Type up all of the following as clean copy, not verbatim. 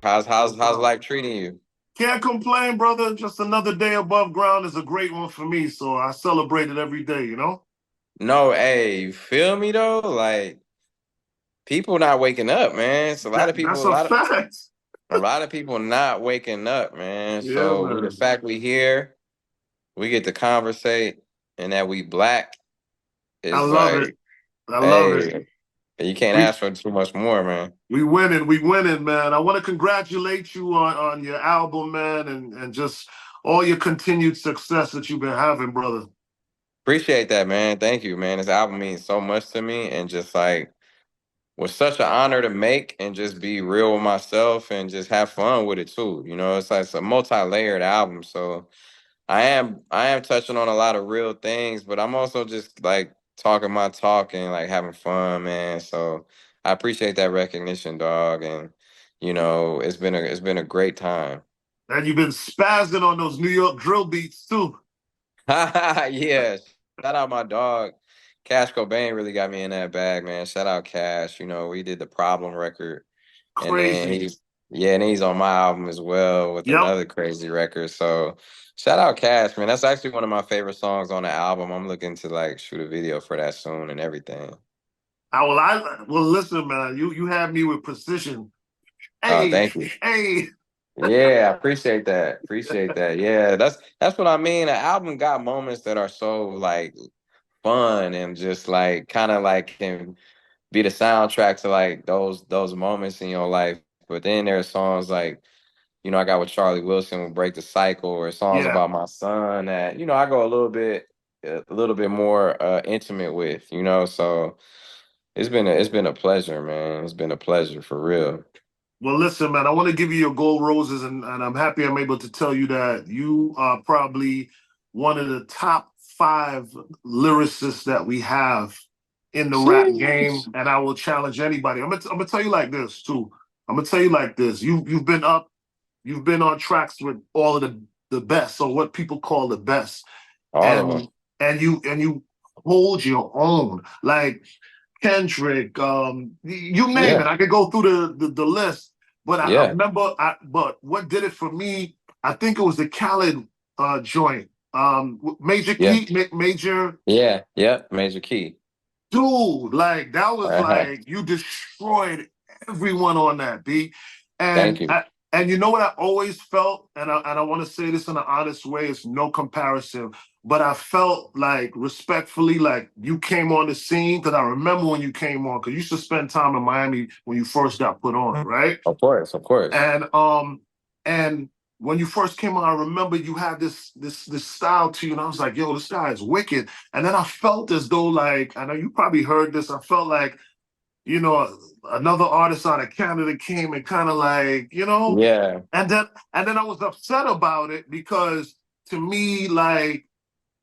How's life treating you? Can't complain, brother. Just another day above ground is a great one for me, so I celebrate it every day. No, hey, you feel me though? Like people not waking up, man. It's a lot of That's people, a fact. a lot of people not waking up, man. Yeah, So the man. fact we here, we get to conversate, and that we black I is love it. like, I love it. hey, you can't We ask for too much more, man. we winning, man. I want to congratulate you on your album, man, and just all your continued success that you've been having, brother. Appreciate that, man. Thank you, man. This album means so much to me, and just like was such an honor to make and just be real with myself and just have fun with it too. It's like it's a multi-layered album. So I am touching on a lot of real things, but I'm also just like talking my talk and like having fun, man. So I appreciate that recognition, dog. And it's been a great time. And you've been spazzing on those New York drill beats too. Yeah. Shout out my dog. Cash Cobain really got me in that bag, man. Shout out Cash. We did the Problem record. And then Crazy. he's on my album as well with Yep. another crazy record. So shout out Cash, man. That's actually one of my favorite songs on the album. I'm looking to like shoot a video for that soon and everything. I will listen, man. You had me with precision. Oh, Hey, thank you. hey. Yeah, I appreciate that. Appreciate that. Yeah, that's what I mean. The album got moments that are so like fun and just like kind of like can be the soundtrack to like those moments in your life. But then there are songs like I got with Charlie Wilson with Break the Cycle or songs Yeah. about my son that, I go a little bit more intimate with. So it's been a pleasure, man. It's been a pleasure for real. Well, listen, man, I want to give you your gold roses, and I'm happy I'm able to tell you that you are probably one of the top five lyricists that we have in the rap game, Sheesh. and I will challenge anybody. I'm gonna tell you like this too. I'm gonna tell you like this. You've been up, you've been on tracks with all of the best, so what people call the best, All of them. and and you hold your own. Like Kendrick, you name Yeah. it. I could go through the list, but I Yeah. remember. But what did it for me? I think it was the Khaled joint. Major Yeah. Key, Major Yeah. Yeah. Major Key. dude. Like that was Uh-huh. like you destroyed everyone on that beat, Thank and you. I, and you know what I always felt, and I want to say this in an honest way. It's no comparison, but I felt like respectfully, like you came on the scene because I remember when you came on because you used to spend time in Miami when you first got put on, right? Of course. Of course. And when you first came on, I remember you had this style to you, and I was like, "Yo, this guy is wicked." And then I felt as though, like, I know you probably heard this. I felt like, you know, another artist out of Canada came and kind of like, Yeah. and then I was upset about it because to me, like,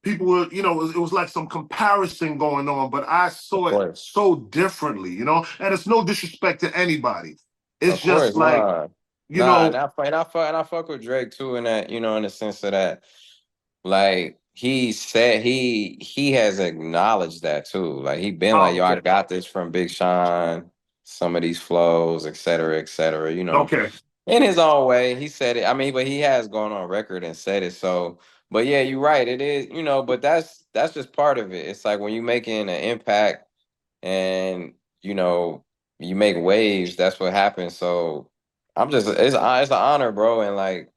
people were, it was like some comparison going on, but I Of saw it course. so differently. And it's no disrespect to anybody. It's Of just course. like, Nah. you Nah. know, And I fuck with Drake too in that, in the sense of that. Like he said he has acknowledged that too. Like he been like, oh, yo, I okay, got this from Big Sean, some of these flows, et cetera, okay. in his own way. He said it. I mean, but he has gone on record and said it. So, but yeah, you're right. It is, but that's just part of it. It's like when you making an impact and you know you make waves, that's what happens. So it's an honor, bro. And like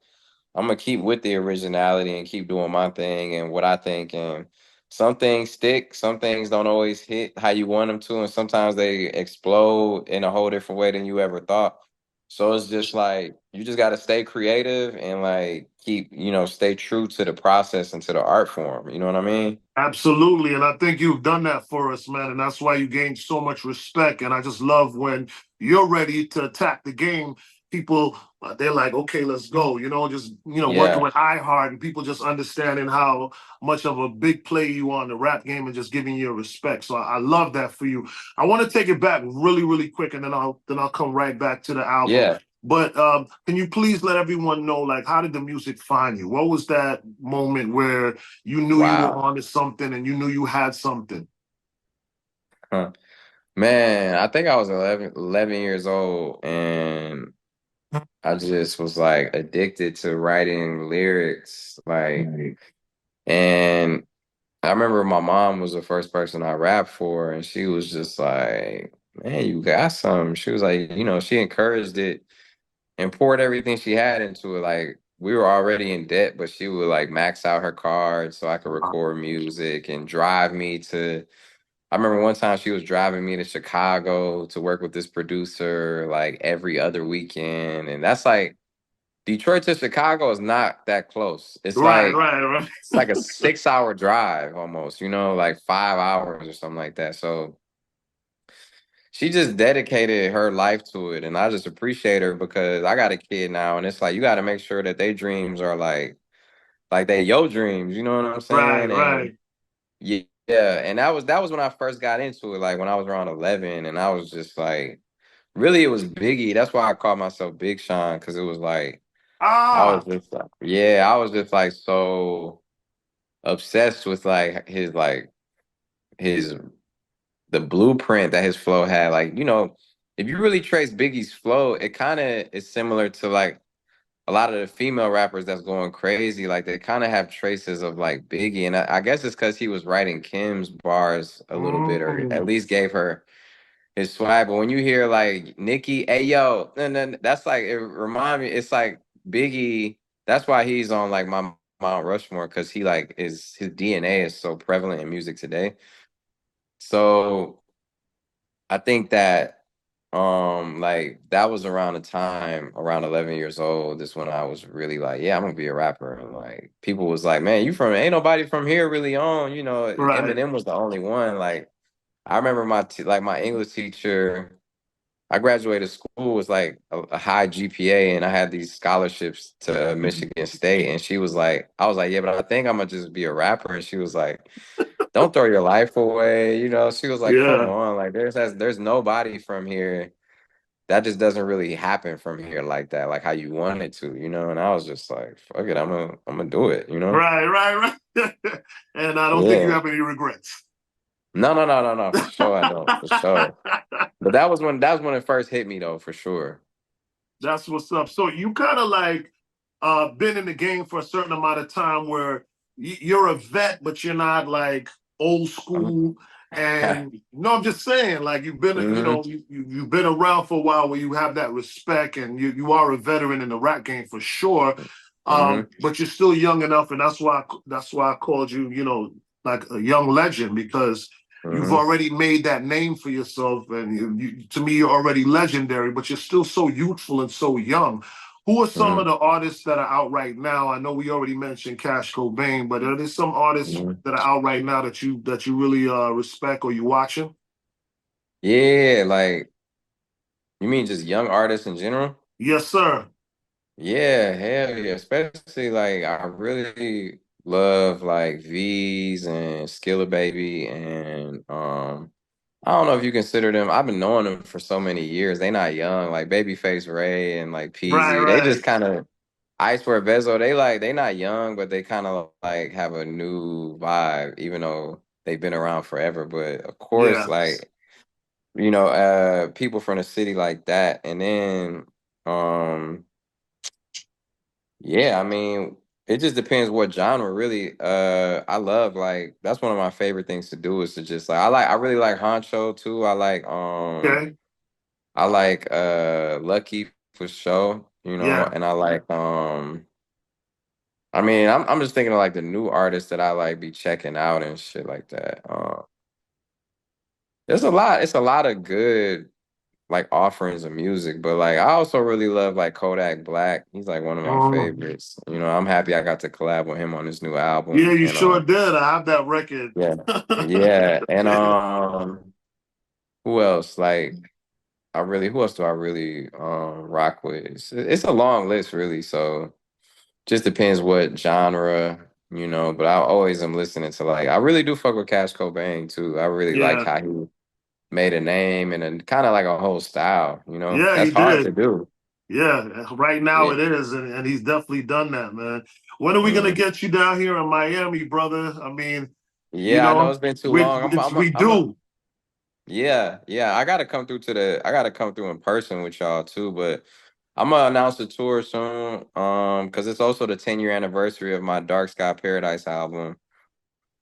I'm gonna keep with the originality and keep doing my thing and what I think. And some things stick, some things don't always hit how you want them to, and sometimes they explode in a whole different way than you ever thought. So it's just like you just got to stay creative and like keep, stay true to the process and to the art form. You know what I mean? Absolutely. And I think you've done that for us, man. And that's why you gained so much respect. And I just love when you're ready to attack the game. People, they're like, okay, let's go. Just, working Yeah, with iHeart and people just understanding how much of a big play you are in the rap game and just giving you respect. So I love that for you. I want to take it back really, really quick and then I'll come right back to the album. yeah. But can you please let everyone know, like, how did the music find you? What was that moment where you knew you were Wow. onto something and you knew you had something? Huh. Man, I think I was 11 years old, and I just was like addicted to writing lyrics, like, and I remember my mom was the first person I rapped for, and she was just like, "Man, you got some." She was like, she encouraged it and poured everything she had into it. Like we were already in debt, but she would like max out her card so I could record music and drive me to. I remember one time she was driving me to Chicago to work with this producer like every other weekend, and that's like Detroit to Chicago is not that close. Right, right, right. It's like a 6 hour drive almost, like 5 hours or something like that. So she just dedicated her life to it. And I just appreciate her because I got a kid now and it's like you gotta make sure that their dreams are like they your dreams, you know what I'm Right, saying? And right. yeah, yeah. And that was when I first got into it, like when I was around 11, and I was just like really it was Biggie. That's why I called myself Big Sean, because it was like I was Ah, just like, yeah, I was just like so obsessed with his the blueprint that his flow had. Like, if you really trace Biggie's flow, it kind of is similar to like a lot of the female rappers that's going crazy. Like they kind of have traces of like Biggie, and I guess it's because he was writing Kim's bars a little bit, or at mm, least gave her his swag. But when you hear like Nicki, hey yo, then that's like it remind me. It's like Biggie. That's why he's on like my Mount Rushmore, because he like is his DNA is so prevalent in music today. So I think that like that was around the time around 11 years old is when I was really like, yeah, I'm gonna be a rapper. And like people was like, man, you from ain't nobody from here really on, right. Eminem was the only one. Like I remember like my English teacher, I graduated school with like a high GPA and I had these scholarships to Michigan State, and she was like, I was like, yeah, but I think I'm gonna just be a rapper. And she was like, don't throw your life away. She was like, come Yeah. on, like there's nobody from here. That just doesn't really happen from here like that, like how you want it to. And I was just like, fuck it, I'm gonna do it. Right, right, right. And I don't think you Yeah. have any regrets. No, no, no, no, no, for sure I don't, for sure. But that was when it first hit me though, for sure. That's what's up. So you kind of like been in the game for a certain amount of time where you're a vet, but you're not like old I'm, school. And no, I'm just saying, like you've been, hmm you've been around for a while where you have that respect, and you are a veteran in the rap game for sure. hmm But you're still young enough, and that's why I called you, like a young legend because you've hmm already made that name for yourself, and to me, you're already legendary. But you're still so youthful and so young. Who are some hmm of the artists that are out right now? I know we already mentioned Cash Cobain, but are there some artists hmm that are out right now that you really respect or you watching? Yeah, like you mean just young artists in general? Yes, sir. Yeah, hell yeah. Especially like I really love like V's and Skilla Baby and I don't know if you consider them. I've been knowing them for so many years. They not young, like Babyface Ray and like Right, Peasy. They just right. kind of Icewear Bezo. They not young, but they kind of like have a new vibe, even though they've been around forever. But of course, Yeah. like people from the city like that, and then um. Yeah, I mean, it just depends what genre really. I love like that's one of my favorite things to do is to just like I really like Honcho too. Okay. I like Lucky for sure, Yeah. and I like I mean, I'm just thinking of like the new artists that I like be checking out and shit like that. It's a lot of good like offerings of music, but like I also really love like Kodak Black. He's like one of my Mm. favorites. I'm happy I got to collab with him on this new Yeah, album. you And sure did. I have that record. yeah. Yeah. And who else? Like who else do I really rock with? It's a long list really, so just depends what genre, but I always am listening to like I really do fuck with Cash Cobain too. I really like Yeah. how he made a name and a kind of like a whole style. Yeah, he That's hard to did. do. Yeah, right now Yeah. it is, and he's definitely done that, man. When are we gonna Mhm. get you down here in Miami, brother? I mean, Yeah, I know it's been too we long. we do. Yeah, yeah. I gotta come through in person with y'all too, but I'm gonna announce a tour soon. Because it's also the 10-year anniversary of my Dark Sky Paradise album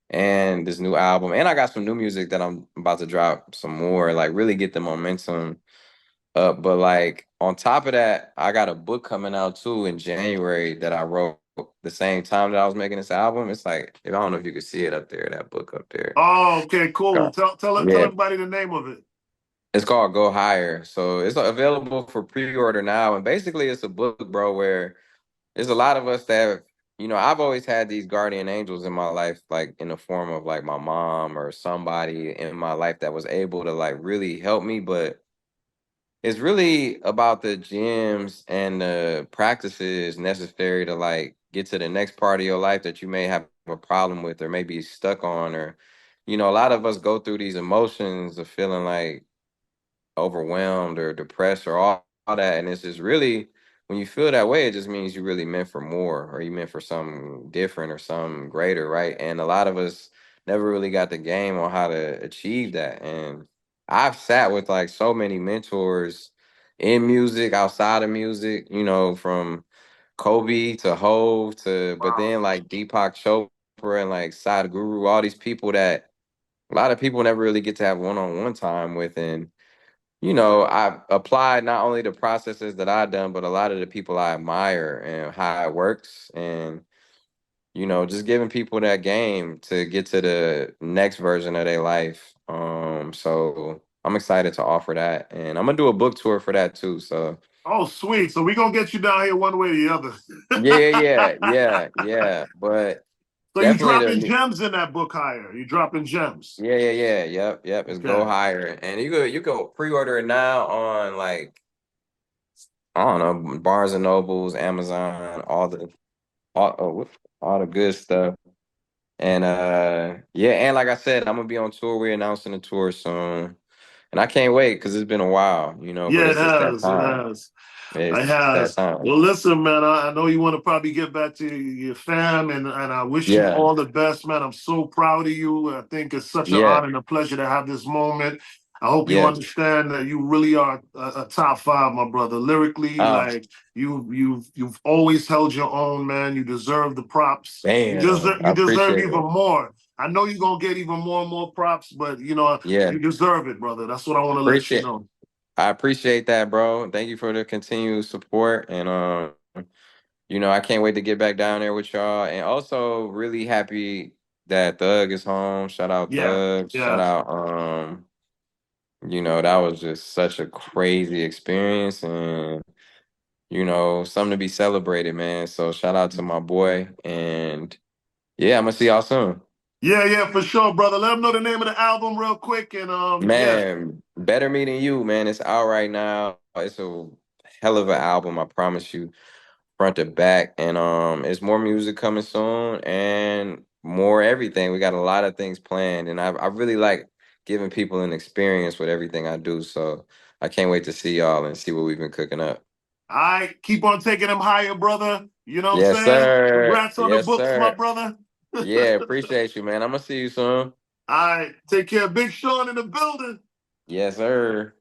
and this new album. And I got some new music that I'm about to drop some more, like really get the momentum up. But like on top of that, I got a book coming out too in January that I wrote the same time that I was making this album. It's like, I don't know if you can see it up there, that book up there. Oh, okay, cool. Tell Yeah, everybody the name of it. it's called Go Higher. So it's available for pre-order now. And basically it's a book, bro, where there's a lot of us that have, I've always had these guardian angels in my life, like in the form of like my mom or somebody in my life that was able to like really help me. But it's really about the gems and the practices necessary to like get to the next part of your life that you may have a problem with or maybe stuck on, or, a lot of us go through these emotions of feeling like overwhelmed or depressed or all that. And it's just really, when you feel that way, it just means you really meant for more or you meant for something different or something greater, right? And a lot of us never really got the game on how to achieve that. And I've sat with like so many mentors in music, outside of music, from Kobe to Hove to, but Wow. then like Deepak Chopra and like Sadhguru, all these people that a lot of people never really get to have one-on-one time with. And I've applied not only the processes that I've done, but a lot of the people I admire and how it works. And, just giving people that game to get to the next version of their life. So I'm excited to offer that. And I'm gonna do a book tour for that too. So Oh, sweet. So we're gonna get you down here one way or the yeah, yeah, yeah, other. yeah, yeah. But So you definitely dropping gems in that book higher. You dropping gems. yeah, yeah, yeah, yep, yep. It's Go Okay. Higher. And you go pre-order it now on like I don't know, Barnes and Nobles, Amazon, all the good stuff. And yeah, and like I said, I'm gonna be on tour. We're announcing the tour soon. And I can't wait because it's been a while, but Yeah, it it's just that has. It time. has. It It's that has. time. Well, listen, man. I know you want to probably get back to your fam, and I wish you Yeah, all the best, man. I'm so proud of you. I think it's such an yeah, honor and a pleasure to have this moment. I hope you yeah. understand that you really are a top five, my brother. Lyrically, Oh, like you've always held your own, man. You deserve the props. damn. I You deserve appreciate even it. more. I know you're gonna get even more and more props, but Yeah, you deserve it, brother. That's what I want to let you appreciate know. I appreciate that, bro. Thank you for the continued support. And I can't wait to get back down there with y'all. And also really happy that Thug is home. Shout out Yeah, Thug. Shout yeah. out that was just such a crazy experience and something to be celebrated, man. So shout out to my boy. And yeah, I'm gonna see y'all soon. Yeah, yeah, for sure, brother. Let them know the name of the album real quick. And yeah, Man, better meeting you, man. It's out right now. It's a hell of an album, I promise you, front to back. And it's more music coming soon and more everything. We got a lot of things planned. And I really like giving people an experience with everything I do. So I can't wait to see y'all and see what we've been cooking up. I keep on taking them higher, brother. You know what I'm Yes, saying? sir. Congrats on the Yes, books, my sir. brother. All Yeah, appreciate you, man. I'm gonna see you soon. right, take care. Big Sean in the building. Yes, sir.